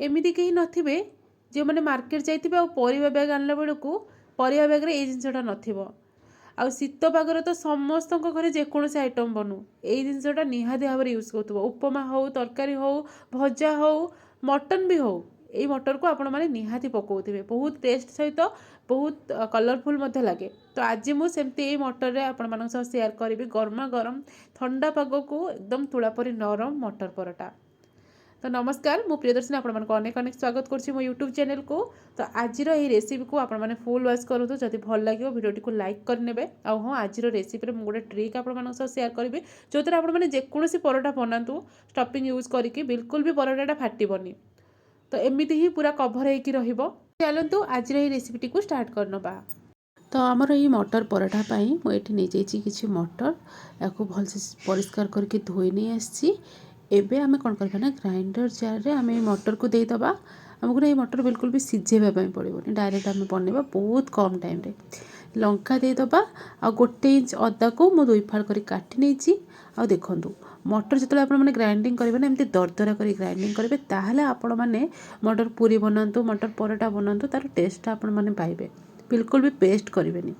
एमती कहीं नथिबे जो मैंने मार्केट जाइए आ परिवा बैग आनला बेलू परिवा बैग ये जिनसटा नथिबो आ शीत पागर तो समस्त घरे जेकोसी आइटम बनू यही जिनसटा निहाती भाव यूज कर उपमा हो तरकारी हो भजा हो मटन भी हो यही मटर को आपण मैंने निहाती पकाउे बहुत टेस्ट सहित बहुत कलरफुल लगे। तो आज मुझे मटर आपण सेयार करी गरमा गरम ठंडा पाग को एकदम तुलापरी नरम मटर परोटा। तो नमस्कार मु प्रियदर्शनी आपको अनेक अनेक स्वागत करुँची मो यूट्यूब चैनल को। तो आज रेसिपी को आपने फुल वाच करूँ जब भल लगे भिडियो को लाइक करने आ हाँ आज रेसिपी में गोटे ट्रिक आप सेयार करी जो द्वारा आपने जेकोसी परोटा बनातु स्टफिंग यूज करके बिल्कुल भी परोटा फाटबनी। तो एमती ही पूरा कभर हो चलतु आज रेसिपी को स्टार्ट करनबा। तो आमर ये मटर परोठा पाई मुझे नहीं जाइए किसी मटर या भलसे परिष्कार करके धोई नहीं आसी। एबे आमे कौन करबा ना ग्राइंडर जार रे आमे मटर को देदबा। आमको ना ये मटर बिल्कुल भी सिझेबा पड़ोनी डायरेक्ट आमे बनैबा बहुत कम टाइम रे। लंका देदबा आ 1 इंच अदा को मु 2 फाड़ कर काटी नहीं। आ देखंतु मटर जो आप ग्राइंडिंग करेंगे ना एमती दरदरा कर ग्राइंडिंग करेंगे ताहले आपण मैंने मटर पूरी बनातु मटर परोटा बनातु तार टेस्ट आपण मैंने पाइबे बिल्कुल भी पेस्ट करेंगे।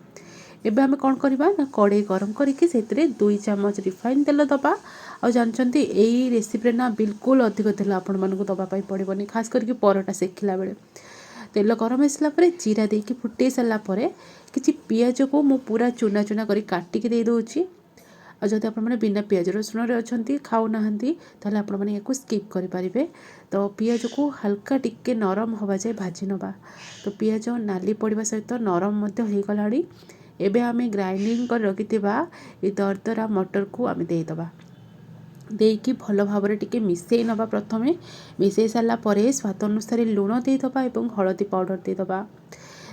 एबे आमे कौन करबा ना कड़े गरम करके से 2 चामच रिफाइन तेल दबा। आ जानते यही रेसिपी ना बिल्कुल अधिक तेल आपण मानक दवाई पड़ोनी खास करके परोटा सेकिला बेले। तेल गरम आसला जीरा देकी फुटे सारापर किसी पियाज को मु पूरा चूना चूना कर काटिकी दे दूची। आ जदि आप बिना पियाज रसुण अच्छा खाऊना ताहले आपण मैंने या स्किप करें। तो पियाज को हल्का टिके नरम हवा जाए भाजी नवा। तो पियाज नाली पड़ा सहित नरम हो गला। एबे आमे ग्राइंडिंग कर रखिथिबा ये दरदरा मटर को आमे देदबा देकी भल भाव टिके मिसई नवा। प्रथमे मिसई सारा परे स्वाद अनुसार लुण देदबा एवं हलदी पाउडर देदबा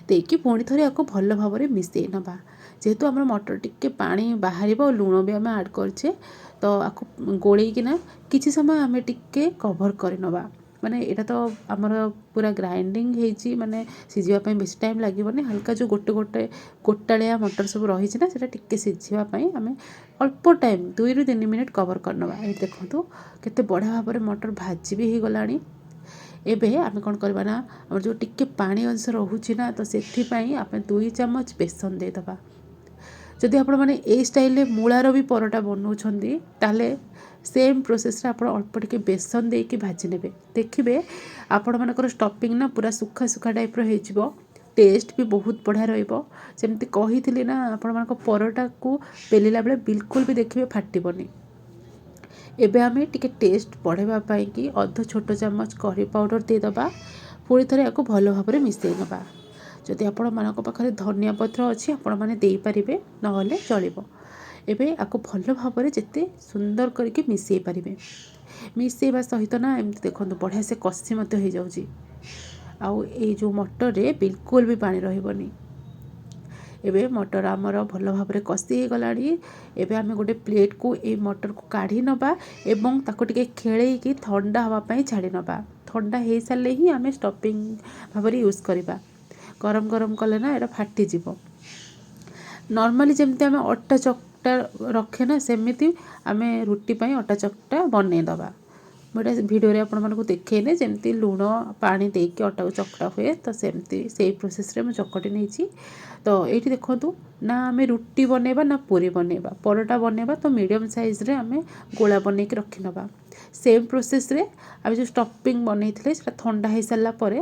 देकी पुणी थरे आपको भल भाव मिसई नवा। जेहेतु आम मटर टिके पानी बाहर और लुण भी आम ऐड करछे तो आपको गोलेकिना किसी समय आम टिके कवर कर नवा। माने एटा तो आमर पूरा ग्राइंडिंग होईची माने सिझिबा बेस टाइम लगे हल्का जो गोटे गोटे गोटालिया मटर सब रही ना से टिके सिझापी आम अल्प टाइम 2 ରୁ 3 मिनट कवर करनवा। ये देखो केते बढ़िया भाव में मटर भाजी भी हो गलानी। एबे आम कौन करवा ना जो टिके पानी अंश रोचे ना तो से 2 चामच बेसन देदबा। जदि आपण मैंने ये स्टाइल मूलार भी परोटा बनाऊँगी ताले सेम प्रोसेस आप अल्प टिके बेसन देके भाजी ने देखिए आपण मानकर स्टफिंग ना पूरा सुखा सुखा टाइप हो टेस्ट भी बहुत बढ़िया रमती कही ना आपण मान परोटा को बेलिला बेले बिल्कुल भी देखिए फाटबनी। एबे आमे टिके टेस्ट बढ़ावाई कि अध छोट चामच करी पाउडर देदबा पुणी थे या भल भाव में मिसई नवा। जदि आपण मान पाखे धनिया पत्र अच्छी आपण मैंने देपारे ना चलो। एबे आपको भल भाव में जिते सुंदर करके मिसई पारे मिसईवा सहित ना एमती देखो बढ़िया से कषी हो जाऊँगी। आउ ये जो मटर रे बिल्कुल भी पानी रही। एबे मटर आमर भल भाव में कषी गला। एबे आमे गोटे प्लेट को ये मटर को काढ़ी नबा एवं ताको टिके खेलैकी ठंडा हवापाई छाड़ी नबा। ठंडा हो सारे ही आम स्टफिंग भाव में यूज करवा। गरम गरम कले ना ये फाटीज। नॉर्मली जमती आम अटा चकटा रखे ना सेमती आम रुटी पाई अटा चकटा बनईदबा। मुझे भिडियो आपको देखने जमती लुण पानी देके अटा को चकटा हुए तो सेमती से प्रोसेस रे मुझे चकटी नहीं। तो ये देखो ना आम रुटी बनैबा ना पूरी बनैबा परोटा बनैबा तो मीडियम साइज रे आम गोला बन के रखी नवा। सेम प्रोसेस रे आम जो स्टफिंग बनई से ठंडा हो सारापर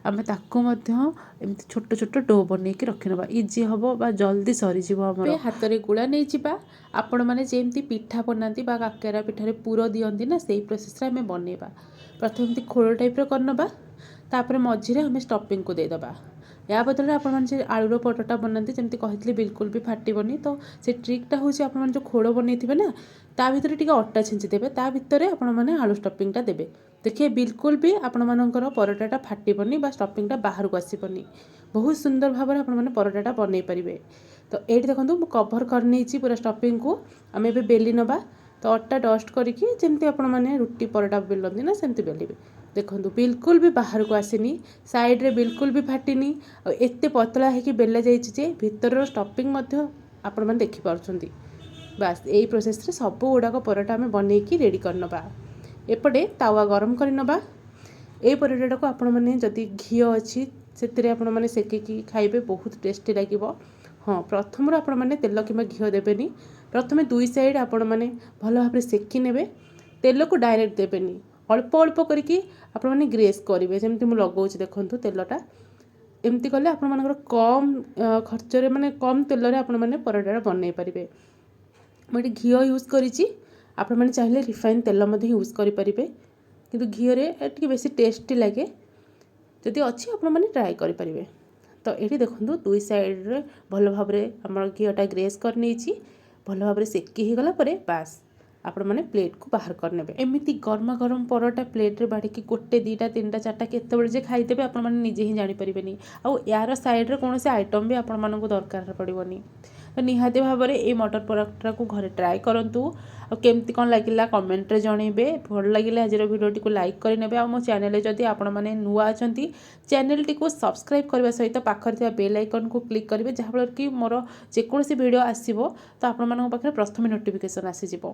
आम ताकू एमती छोट छोट डो बन के रखी नवा। इजी हम बा जल्दी सरीज हाथ में गुड़ा नहीं जावा। आपण मैंने जमी पिठा बनाती काकेरा पिठार पुर दियंती ना से प्रोसेस रे आम बनैबा। प्रथम एमती खोल टाइप करनबा तापर मझिरे आम स्टफिंग को देदबा। या बदल आप आलूर परोटा बनाते जमी कही बिल्कुल भी फाटबनी। तो से ट्रिकटा हूँ आप जो खोल बनई थे ना ता भीतर टिके अटा छेचिदेवे ता भितर आपण मैंने आलू स्टफिंगटा देवे। देखिए बिल्कुल भी आपण मानकर परोटाटा फाटबनी बा स्टफिंगटा बाहर को आसबनी। बहुत सुंदर भाव में आपने परोटाटा बनई पारे। तो ये देखो मुझे कभर कर पूरा स्टफिंग को आम ए बेली नवा। तो अटा डस्ट करके जमी आपण मैंने रुटी परोटा बेलती ना सेमती बेलिए। देखो बिल्कुल भी बाहर को आसनी साइड रे बिल्कुल भी फाटिनी एते पतला है कि बेला जाइए भीतर स्टफिंग आपण मैंने देखिपुंट। बास यही प्रोसेस रे सब गुड़ाक परोटा आम बनईकी रेडी करनबा। एपटे तावा गरम करनबा। এই ପରଟାଟାକୁ ଆପଣମାନେ ଯଦି ଘିଅ ଅଛି ସେଥିରେ ଆପଣମାନେ ସେକିକି ଖାଇବେ, ବହୁତ ଟେଷ୍ଟି ଲାଗିବ। ହଁ, ପ୍ରଥମରୁ ଆପଣମାନେ ତେଲ କିମ୍ବା ଘିଅ ଦେବେନି। ପ୍ରଥମେ ଦୁଇ ସାଇଡ଼୍ ଆପଣମାନେ ଭଲ ଭାବରେ ସେକି ନେବେ। ତେଲକୁ ଡାଇରେକ୍ଟ ଦେବେନି, ଅଳ୍ପ ଅଳ୍ପ କରିକି ଆପଣମାନେ ଗ୍ରେସ୍ କରିବେ। ଯେମିତି ମୁଁ ଲଗାଉଛି ଦେଖନ୍ତୁ ତେଲଟା, ଏମିତି କଲେ ଆପଣମାନଙ୍କର କମ୍ ଖର୍ଚ୍ଚରେ ମାନେ କମ୍ ତେଲରେ ଆପଣମାନେ ପରଟାଟା ବନେଇ ପାରିବେ। ମୁଁ ଏଠି ଘିଅ ୟୁଜ୍ କରିଛି, ଆପଣମାନେ ଚାହିଁଲେ ରିଫାଇନ୍ ତେଲ ମଧ୍ୟ ୟୁଜ୍ କରିପାରିବେ, କିନ୍ତୁ ଘିଅରେ ଟିକେ ବେଶୀ ଟେଷ୍ଟି ଲାଗେ। ଯଦି ଅଛି ଆପଣମାନେ ଟ୍ରାଏ କରିପାରିବେ। ତ ଏଠି ଦେଖନ୍ତୁ ଦୁଇ ସାଇଡ଼୍ରେ ଭଲ ଭାବରେ ଆମର ଘିଅଟା ଗ୍ରେସ୍ କରିନେଇଛି। ଭଲ ଭାବରେ ସେକି ହେଇଗଲା ପରେ ବାସ୍ ଆପଣମାନେ ପ୍ଲେଟ୍କୁ ବାହାର କରିନେବେ। ଏମିତି ଗରମା ଗରମ ପରଟା ପ୍ଲେଟ୍ରେ ବାଢ଼ିକି 1, 2, 3, 4ଟା କେତେବେଳେ ଯେ ଖାଇଦେବେ ଆପଣମାନେ ନିଜେ ହିଁ ଜାଣିପାରିବେନି। ଆଉ ୟାର ସାଇଡ଼୍ରେ କୌଣସି ଆଇଟମ୍ ବି ଆପଣମାନଙ୍କୁ ଦରକାର ପଡ଼ିବନି। ତ ନିହାତି ଭାବରେ ଏଇ ମଟର ପରଟାକୁ ଘରେ ଟ୍ରାଏ କରନ୍ତୁ। ଆଉ କେମିତି କ'ଣ ଲାଗିଲା କମେଣ୍ଟରେ ଜଣାଇବେ। ଭଲ ଲାଗିଲେ ଆଜିର ଭିଡ଼ିଓଟିକୁ ଲାଇକ୍ କରିନେବେ। ଆଉ ମୋ ଚ୍ୟାନେଲରେ ଯଦି ଆପଣମାନେ ନୂଆ ଅଛନ୍ତି ଚ୍ୟାନେଲଟିକୁ ସବସ୍କ୍ରାଇବ୍ କରିବା ସହିତ ପାଖରେ ଥିବା ବେଲ୍ ଆଇକନ୍କୁ କ୍ଲିକ୍ କରିବେ, ଯାହାଫଳରେ କି ମୋର ଯେକୌଣସି ଭିଡ଼ିଓ ଆସିବ ତ ଆପଣମାନଙ୍କ ପାଖରେ ପ୍ରଥମେ ନୋଟିଫିକେସନ୍ ଆସିଯିବ।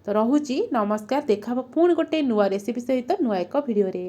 ତ ରହୁଛି, ନମସ୍କାର। ଦେଖା ହେବ ପୁଣି ଗୋଟେ ନୂଆ ରେସିପି ସହିତ ନୂଆ ଏକ ଭିଡ଼ିଓରେ।